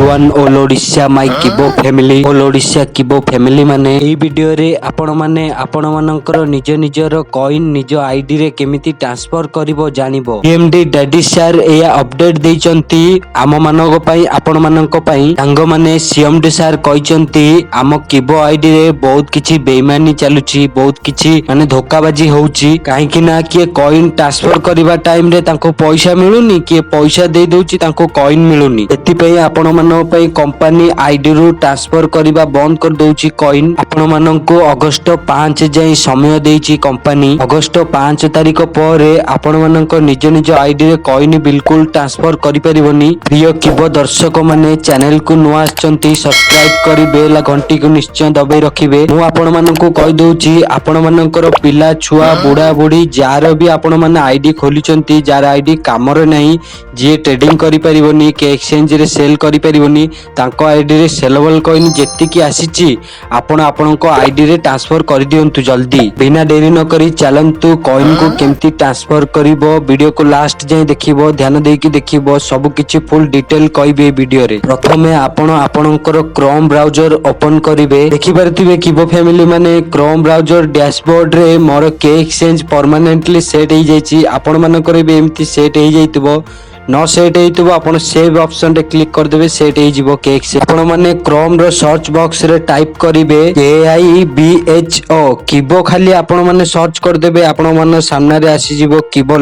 Everyone all Odisha my किबो family all Odisha किबो family माने एई video रे आपण माने आपण मानकर निज निजर कॉइन निज आईडी रे केमिति ट्रांसफर करिवो जानिबो। एमडी डैडी सर एया अपडेट देइचंती आम मानक पई आपण मानक पई सांग माने सीएमडी सर कहिचंती आम किबो आईडी रे बहुत किछि बेईमानी चालुची बहुत किछि माने धोखाबाजी होउची काहे कि ना किए कॉइन ट्रांसफर करिवा टाइम रे तांको पैसा मिलुनी किए पैसा दे दउची तांको कॉइन मिलुनी एतिपई आपण मानक पई कंपनी आईडी रु ट्रांसफर करिवा बंद कर दउची कॉइन आपण माननको अगस्त 5 जाई समय देइची कंपनी अगस्त 5 तारिख परे आपण माननको निज निज आईडी रे कॉइन बिल्कुल ट्रांसफर करि परिबोनी। प्रिय किबो दर्शक माने चैनल को नुआ आछंती सब्सक्राइब करि बेल घंटी को निश्चय दबाई रखिबे। मु आपण माननको कहि दउची आपण मानकर पिला छुआ बुढ़ा बुढ़ी जार भी आपण माने आईडी खोलिचंती जार आईडी कामर नाही जे ट्रेडिंग करि परिबोनी के एक्सचेंज रे सेल करि परिबोनी तांको आईडी रे सेलेबल कॉइन जेतिकी आसीची आपण आपनको आईडी रे ट्रांसफर करि दियंतु जल्दी बिना देरी न करी चलंतु कॉइन को केमती ट्रांसफर करिवो वीडियो को लास्ट जाय देखिबो ध्यान देकी देखिबो सब किछि फुल डिटेल कहबे वीडियो रे। प्रथमे आपण आपनकर क्रोम ब्राउजर ओपन करिवे देखि परथिबे किबो फैमिली माने क्रोम ब्राउजर डैशबोर्ड रे मोर के एक्सचेंज परमानेंटली सेट हो जाइछि आपण मानकर भी एमती सेट हो जाइतबो न सेट होइतबो आपण सेव ऑप्शन रे क्लिक कर देबे सेट हो जिवो केक से आपण माने क्रोम रो सर्च बॉक्स रे टाइप करिवे KIBHO किबो खाली आपण माने सर्च कर देबे आपण माने सामने रे आसी जिवो किबो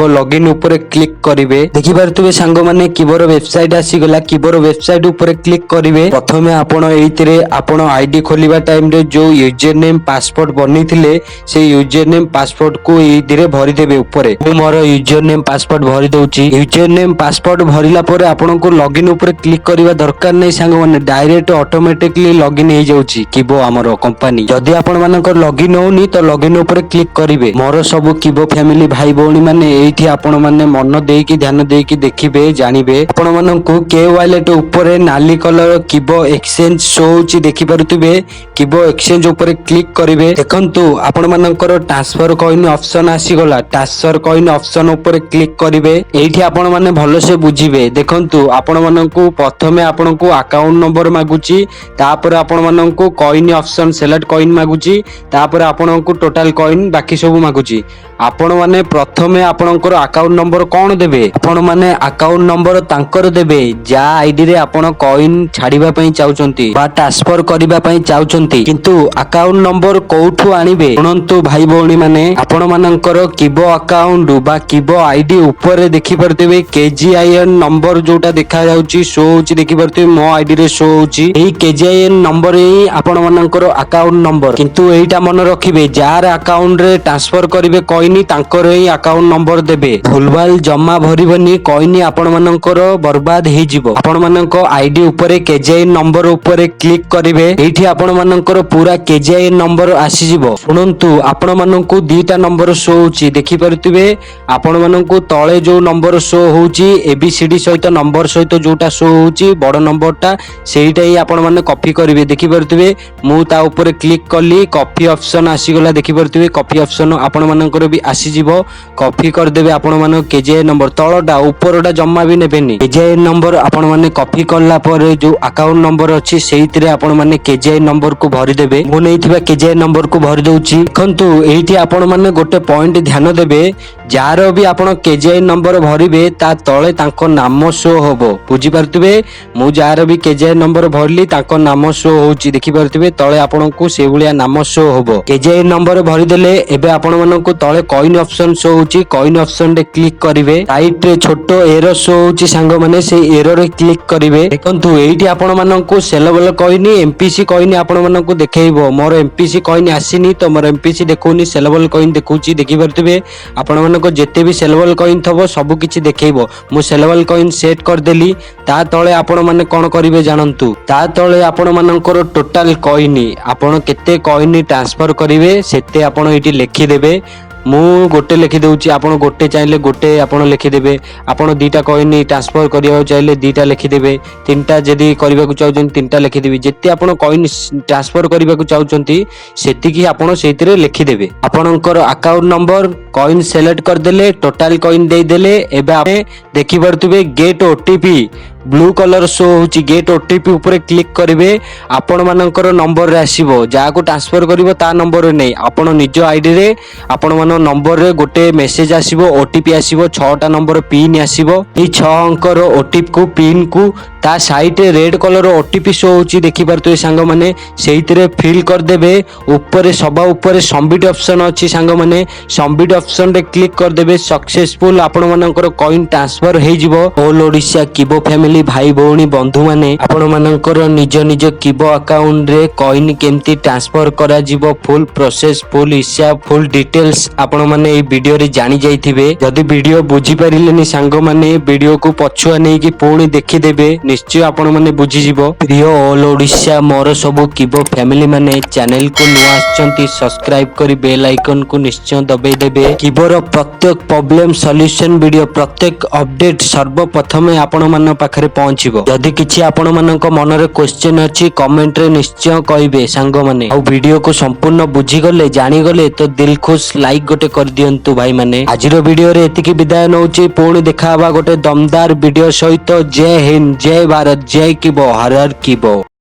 लॉगिन ऊपर क्लिक करिवे देखि परतुबे सांग माने किबो रो वेबसाइट आसी गला किबो रो वेबसाइट ऊपर क्लिक करिवे प्रथमे आपण एइतरे आपण आईडी खोलिबा टाइम रे जो यूजर नेम पासवर्ड बनिथिले से यूजर नेम पासवर्ड को एइदिरे भरि देबे ऊपर मु मोर यूजर नेम पासवर्ड भरि दउची यूजर नेम पासवर्ड भरिला परे आपनको लॉगिन ऊपर क्लिक करबा दरकार नै सांग माने डायरेक्ट ऑटोमेटिकली लॉगिन हो जाउची किबो हमरो कंपनी जदी आपण मानकर लॉगिन होनी तो लॉगिन ऊपर क्लिक करिवे। मोर सब किबो फैमिली भाई भौणी माने एठी आपण माने मन देकी ध्यान देकी देखिबे जानिबे आपण माननको के वॉलेट ऊपर नाली कलर किबो एक्सचेंज शो होची देखि परतुबे किबो एक्सचेंज ऊपर क्लिक करिवे देखंतु आपण मानकर ट्रांसफर कॉइन ऑप्शन आसी गला ट्रांसफर कॉइन ऑप्शन ऊपर क्लिक करिवे एठी आपण माने भलो से बुझिबे देखंतु आपण माननको प्रथमे आपनको अकाउंट नंबर मागुची तापर आपण माननको कॉइन ऑप्शन सेलेक्ट कॉइन मागुची तापर आपनको टोटल कॉइन बाकी सब मागुची आपण माने प्रथमे आपनकर अकाउंट नंबर कोन देबे आपण माने अकाउंट नंबर तांकर देबे जा आईडी रे आपण कॉइन छाड़ीबा पई चाउचंती बा ट्रांसफर करिबा पई चाउचंती किंतु अकाउंट नंबर कोठु आनिबे सुनंतु भाई भौणी माने आपण मानकर किबो अकाउंट बा किबो आईडी ऊपर देखि परतेबे KGIN नंबर जोटा देखा जाउची शो होची देखि परतेबे मो आईडी रे शो होची एई KGIN नंबर ही आपण मानकर अकाउंट नंबर किंतु एटा मन रखिबे जार अकाउंट रे ट्रांसफर करिवे कॉइन तांकर ही अकाउंट नंबर देबे भूलभाल जमा भरिबनी कॉइन आपण मानकर बर्बाद हे जिवो आपण माननको आईडी ऊपर KGIN नंबर ऊपर क्लिक करिवे एठी आपण मानकर पूरा KGIN नंबर आसी जिवो सुनंतु आपण माननको दीटा नंबर शो होची देखि परतिबे आपण माननको तळे जो नंबर शो होची ABCD सहित नंबर सहित जोटा शो होची बड़ नंबरटा सेहीटा ही आपण माने कॉपी करिवे देखि परतिबे मु ता ऊपर क्लिक कली कॉपी ऑप्शन आसी गला देखि परतिबे कॉपी ऑप्शन आपण मानकर भी आसी जिवो कॉपी कर देबे आपण माने KGIN नंबर तळटा ऊपरटा जम्मा भी नेबेनी KGIN नंबर आपण माने कॉपी करला परे जो अकाउंट नंबर अछि सेहितरे आपण माने KGIN नंबर को भरि देबे मु नैथिबा KGIN नंबर को भरि दउची देखंतु एठी आपण माने गोटे पॉइंट ध्यान देबे जार भी आपण KGIN नंबर भरिबे ता तळे तांको नाम शो होबो बुझी परतिबे मु जार भी KGIN नंबर भरली तांको नाम शो होची देखि परतिबे तळे आपनको से भलिया नाम शो होबो KGIN नंबर भरि देले एबे आपण मानको तळे कॉइन ऑप्शन शो होची कॉइन ऑप्शन रे क्लिक करिवे राइट रे छोटो एरर शो होची सांग माने से एरर रे क्लिक करिवे देखंतु एठी आपण मानको सेलेबल कॉइन MPC कॉइन आपण मानको देखेइबो मोर MPC कॉइन आसीनी तो मोर MPC देखौनी सेलेबल कॉइन देखौची देखि परतिबे आपण मानको जेते भी सेलेबल कॉइन थबो सब किछि देखेइबो मु सेलेबल कॉइन सेट कर देली ता तळे आपण माने कोन करिवे जानंतु ता तळे आपण मानकर टोटल कॉइन आपण केते कॉइन ट्रांसफर करिवे सेते आपण एठी लिखि देबे मु गोटे लिखि दउची आपण गोटे चाहिले गोटे आपण लिखि देबे आपण दीटा कॉइन ट्रांसफर करिया चाहिले दीटा लिखि देबे तीनटा जदी करिबा को चाहउछन तीनटा लिखि देबे जेते आपण कॉइन ट्रांसफर करिबा को चाहउछंती सेति की आपण सेतिरे लिखि देबे आपणकर अकाउंट नंबर कॉइन सेलेक्ट कर देले टोटल कॉइन दे देले एबे आपे देखि परतुबे get OTP blue colour show ହଉଛି ଗେଟ୍ ଓଟିପି ଉପରେ କ୍ଲିକ୍ କରିବେ। ଆପଣ ମାନଙ୍କର ନମ୍ବରରେ ଆସିବ, ଯାହାକୁ ଟ୍ରାନ୍ସଫର କରିବ ତା ନମ୍ବରରେ ନେଇ ଆପଣ ନିଜ ଆଇଡିରେ ଆପଣ ମାନଙ୍କ ନମ୍ବରରେ ଗୋଟେ ମେସେଜ ଆସିବ, ଓଟିପି ଆସିବ, 6ଟା ନମ୍ବର ପିନ୍ ଆସିବ। ଏଇ 6 ଅଙ୍କର ଓଟିପି କୁ ପିନ୍ କୁ ତା ସାଇଡରେ ରେଡ୍ କଲର ଓଟିପି ଶୋ ହଉଛି ଦେଖିପାରୁଥିବେ ସାଙ୍ଗମାନେ, ସେଇଥିରେ ଫିଲ୍ କରିଦେବେ। ଉପରେ ସବା ଉପରେ ସବମିଟ୍ ଅପସନ ଅଛି ସାଙ୍ଗମାନେ, ସବମିଟ୍ ଅପସନରେ କ୍ଲିକ୍ କରିଦେବେ। ସକ୍ସେସଫୁଲ ଆପଣ ମାନଙ୍କର କଏନ ଟ୍ରାନ୍ସଫର ହେଇଯିବ। ଅଲ୍ ଓଡ଼ିଶା କିବୋ ଫ୍ୟାମିଲି ଭାଇ ଭଉଣୀ ବନ୍ଧୁ ମାନେ ଆପଣ ମାନଙ୍କର ନିଜ ନିଜ କିବୋ ଆକାଉଣ୍ଟରେ କଏନ କେମିତି ଟ୍ରାନ୍ସଫର କରାଯିବ, ଫୁଲ ପ୍ରୋସେସ, ଫୁଲ ହିସାବ, ଫୁଲ ଡିଟେଲ୍ସ ଆପଣ ମାନେ ଏଇ ଭିଡିଓରେ ଜାଣି ଯାଇଥିବେ। ଯଦି ଭିଡିଓ ବୁଝିପାରିଲେନି ସାଙ୍ଗମାନେ, ଭିଡିଓକୁ ପଛୁଆ ନେଇକି ପୁଣି ଦେଖିଦେବେ, ନିଶ୍ଚୟ ଆପଣ ମାନେ ବୁଝିଯିବ। ପ୍ରିୟ ଅଲ୍ ଓଡ଼ିଶା ମୋର ସବୁ କିବୋ ଫ୍ୟାମିଲି ମାନେ, ଚ୍ୟାନେଲକୁ ନୂଆ ଆସିଛନ୍ତି ସବସ୍କ୍ରାଇବ କରି ବେଲ ଆଇକନକୁ ନିଶ୍ଚୟ ଦବେଇ ଦେବେ। କିବୋର ପ୍ରତ୍ୟେକ ପ୍ରୋବ୍ଲେମ ସଲ୍ୟୁସନ ଭିଡିଓ, ପ୍ରତ୍ୟେକ ଅପଡେଟ ସର୍ବପ୍ରଥମେ ଆପଣ ମାନଙ୍କ ପାଖରେ ପହଞ୍ଚିବ। ଯଦି କିଛି ଆପଣ ମାନଙ୍କ ମନରେ କ୍ୱେଶ୍ଚନ ଅଛି କମେଣ୍ଟରେ ନିଶ୍ଚୟ କହିବେ ସାଙ୍ଗମାନେ। ଆଉ ଭିଡିଓକୁ ସମ୍ପୂର୍ଣ୍ଣ ବୁଝିଗଲେ ଜାଣିଗଲେ ତ ଦିଲ ଖୁଶ ଲାଇକ୍ ଗୋଟେ କରିଦିଅନ୍ତୁ ଭାଇ ମାନେ। ଆଜିର ଭିଡିଓରେ ଏତିକି ବିଦାୟ ନଉଛି, ପୁଣି ଦେଖାହବା ଗୋଟେ ଦମଦାର ଭିଡିଓ ସହିତ। ଜୟ ହିନ୍ଦ, ଜୟ ଭାରତ, ଜୟ କିବୋ, ହର ହର କିବୋ।